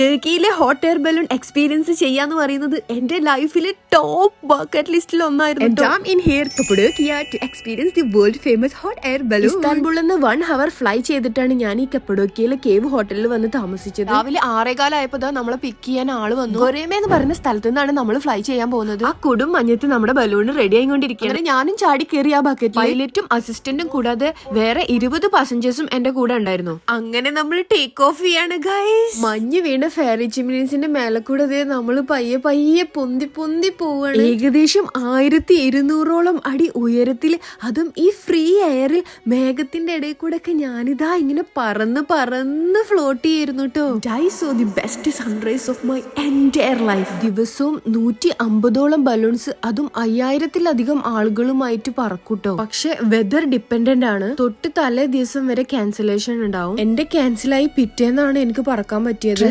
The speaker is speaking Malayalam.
ടർക്കിയിലെ ഹോട്ട് എയർ ബലൂൺ എക്സ്പീരിയൻസ് ചെയ്യാന്ന് പറയുന്നത് എന്റെ ലൈഫിലെ ടോപ്പ് ബക്കറ്റ് ലിസ്റ്റിൽ ഒന്നായിരുന്നു. ഇസ്താൻബുളിൽ നിന്ന് 1 hour ഫ്ലൈ ചെയ്തിട്ടാണ് ഞാൻ ഈ കപ്പഡോക്കിയയിലെ കേവ് ഹോട്ടലിൽ വന്ന് താമസിച്ചത്. രാവിലെ 6:15 ആയപ്പോ നമ്മളെ പിക്ക് ചെയ്യാൻ ആള് വന്നു. ഗൊരേമ എന്ന് പറയുന്ന സ്ഥലത്ത് നിന്നാണ് നമ്മൾ ഫ്ലൈ ചെയ്യാൻ പോകുന്നത്. ആ കൊടും മഞ്ഞത്ത് നമ്മുടെ ബലൂൺ റെഡി ആയിക്കൊണ്ടിരിക്കുകയാണ്. ഞാനും ചാടി കയറി ആ ബക്കറ്റ്. പൈലറ്റും അസിസ്റ്റന്റും കൂടാതെ വേറെ 20 പാസഞ്ചേഴ്സും എന്റെ കൂടെ ഉണ്ടായിരുന്നു. അങ്ങനെ നമ്മൾ ടേക്ക് ഓഫ് ചെയ്യാണ് ഗൈസ്. മഞ്ഞ് വീണ ഫെയറി ചിമ്മിനീസിന്റെ മേലെ കൂടെ നമ്മൾ പയ്യെ പയ്യെ പൊന്തി പൊന്തി പോവാണ്. ഏകദേശം 1200ഓളം അടി ഉയരത്തിൽ, അതും ഈ ഫ്രീ എയറിൽ മേഘത്തിന്റെ ഇടയിൽ കൂടെ ഒക്കെ ഞാനിതാ ഇങ്ങനെ പറന്ന് പറന്ന് ഫ്ലോട്ട് ചെയ്യായിരുന്നു കേട്ടോ. I so the best sunrise of my entire life. ദിവസവും 150ഓളം ബലൂൺസ്, അതും 5000-ലധികം ആളുകളുമായിട്ട് പറക്കൂട്ടോ. പക്ഷെ വെതർ ഡിപ്പെൻഡന്റ് ആണ്. തൊട്ട് തലേ ദിവസം വരെ ക്യാൻസലേഷൻ ഉണ്ടാവും. എന്റെ ക്യാൻസലായി പിറ്റേന്നാണ് എനിക്ക് പറക്കാൻ പറ്റിയത്.